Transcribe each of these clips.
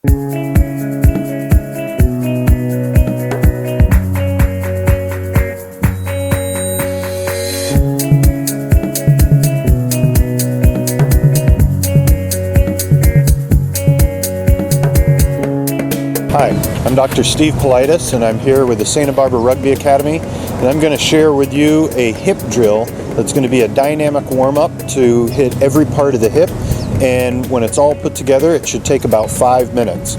Hi, I'm Dr. Steve Politis, and I'm here with the Santa Barbara Rugby Academy, and I'm going to share with you a hip drill that's going to be a dynamic warm-up to hit every part of the hip, and when it's all put together, it should take about 5 minutes.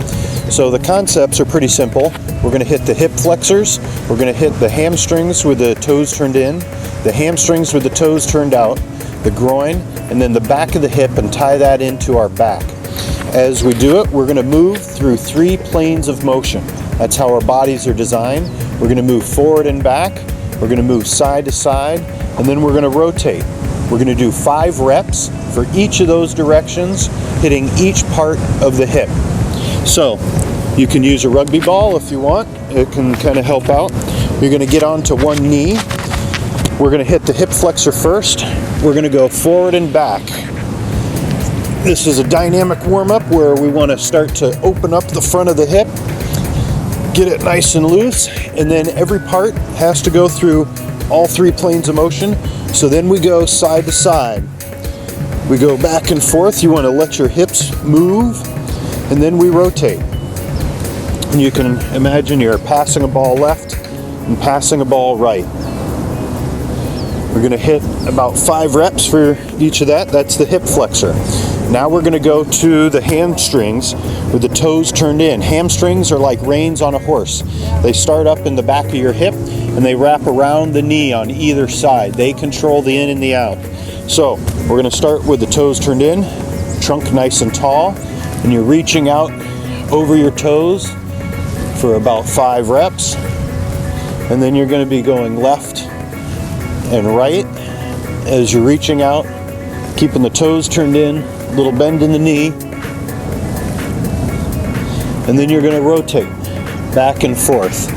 So the concepts are pretty simple. We're going to hit the hip flexors, we're going to hit the hamstrings with the toes turned in, the hamstrings with the toes turned out, the groin, and then the back of the hip, and tie that into our back. As we do it, we're going to move through 3 planes of motion. That's how our bodies are designed. We're going to move forward and back, we're going to move side to side, and then we're going to rotate. We're going to do 5 reps for each of those directions, hitting each part of the hip. So, you can use a rugby ball if you want. It can kind of help out. You're going to get onto one knee. We're going to hit the hip flexor first. We're going to go forward and back. This is a dynamic warm-up where we want to start to open up the front of the hip, get it nice and loose, and then every part has to go through all 3 planes of motion. So then we go side to side. We go back and forth. You want to let your hips move, and then we rotate. And you can imagine you're passing a ball left and passing a ball right. We're going to hit about 5 reps for each of that. That's the hip flexor. Now we're going to go to the hamstrings with the toes turned in. Hamstrings are like reins on a horse. They start up in the back of your hip and they wrap around the knee on either side. They control the in and the out. So we're going to start with the toes turned in, trunk nice and tall, and you're reaching out over your toes for about 5 reps. And then you're going to be going left and right as you're reaching out, keeping the toes turned in, little bend in the knee, and then you're going to rotate back and forth,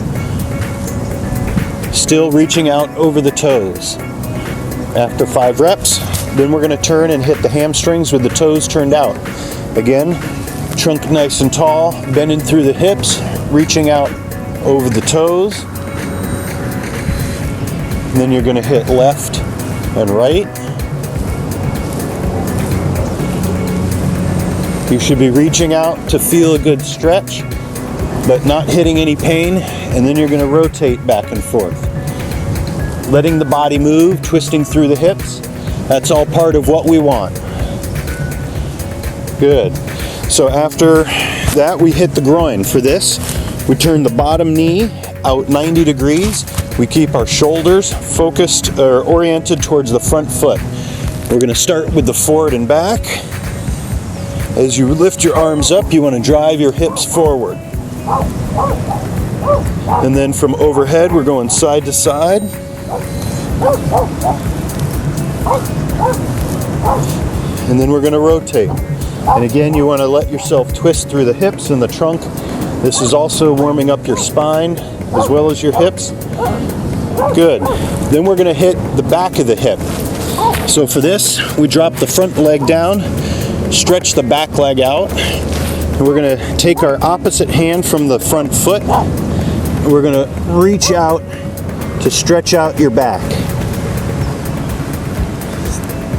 still reaching out over the toes. After 5 reps, then we're going to turn and hit the hamstrings with the toes turned out. Again, trunk nice and tall, bending through the hips, reaching out over the toes, and then you're going to hit left and right. You should be reaching out to feel a good stretch, but not hitting any pain, and then you're going to rotate back and forth. Letting the body move, twisting through the hips, that's all part of what we want. Good. So after that, we hit the groin. For this, we turn the bottom knee out 90 degrees. We keep our shoulders focused or oriented towards the front foot. We're going to start with the forward and back. As you lift your arms up, you want to drive your hips forward. And then from overhead, we're going side to side. And then we're going to rotate. And again, you want to let yourself twist through the hips and the trunk. This is also warming up your spine as well as your hips. Good. Then we're going to hit the back of the hip. So for this, we drop the front leg down, stretch the back leg out, and we're going to take our opposite hand from the front foot, and we're going to reach out to stretch out your back.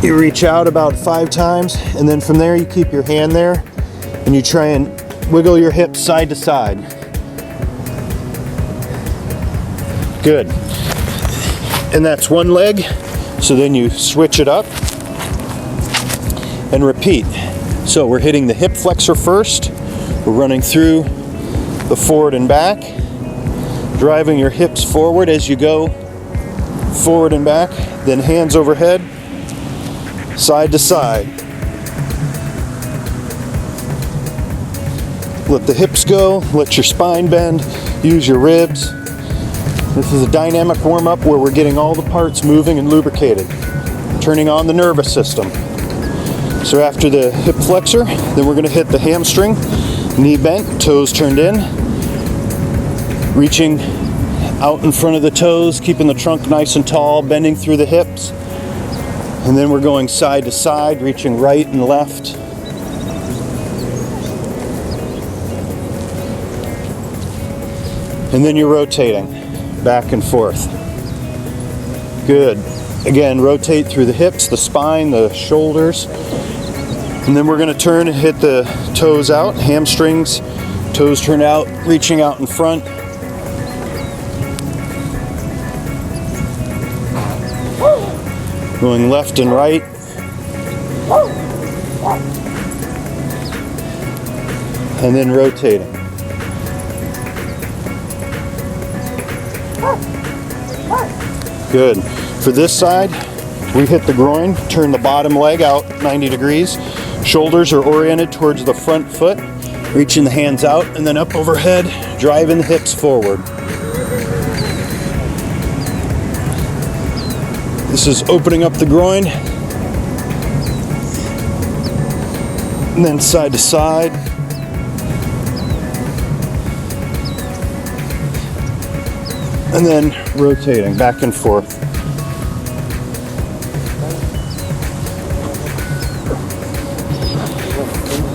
You reach out about 5 times, and then from there you keep your hand there, and you try and wiggle your hips side to side. Good. And that's one leg, so then you switch it up and repeat. So we're hitting the hip flexor first, we're running through the forward and back, driving your hips forward as you go forward and back, then hands overhead, side to side. Let the hips go, let your spine bend, use your ribs. This is a dynamic warm-up where we're getting all the parts moving and lubricated, turning on the nervous system. So after the hip flexor, then we're going to hit the hamstring, knee bent, toes turned in, reaching out in front of the toes, keeping the trunk nice and tall, bending through the hips. And then we're going side to side, reaching right and left. And then you're rotating back and forth. Good. Again, rotate through the hips, the spine, the shoulders. And then we're going to turn and hit the toes out, hamstrings, toes turn out, reaching out in front. Going left and right. And then rotating. Good. For this side, we hit the groin, turn the bottom leg out 90 degrees. Shoulders are oriented towards the front foot, reaching the hands out and then up overhead, driving the hips forward. This is opening up the groin. And then side to side. And then rotating back and forth.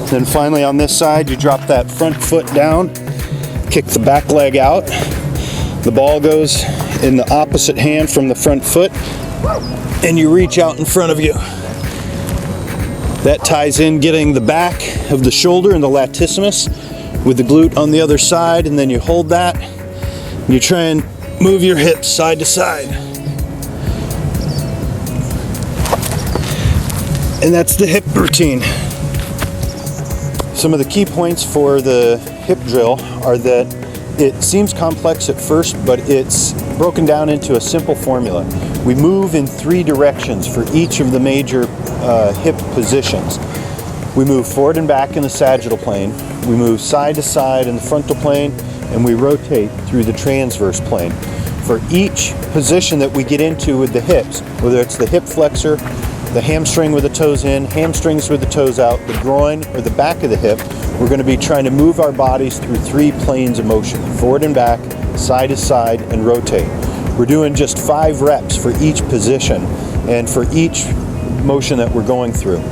Then finally on this side, you drop that front foot down, kick the back leg out. The ball goes in the opposite hand from the front foot, and you reach out in front of you. That ties in getting the back of the shoulder and the latissimus with the glute on the other side, and then you hold that, and you try and move your hips side to side. And that's the hip routine. Some of the key points for the hip drill are that it seems complex at first, but it's broken down into a simple formula. We move in 3 directions for each of the major hip positions. We move forward and back in the sagittal plane, we move side to side in the frontal plane, and we rotate through the transverse plane. For each position that we get into with the hips, whether it's the hip flexor, the hamstring with the toes in, hamstrings with the toes out, the groin, or the back of the hip, we're going to be trying to move our bodies through 3 planes of motion, forward and back, side to side, and rotate. We're doing just 5 reps for each position and for each motion that we're going through.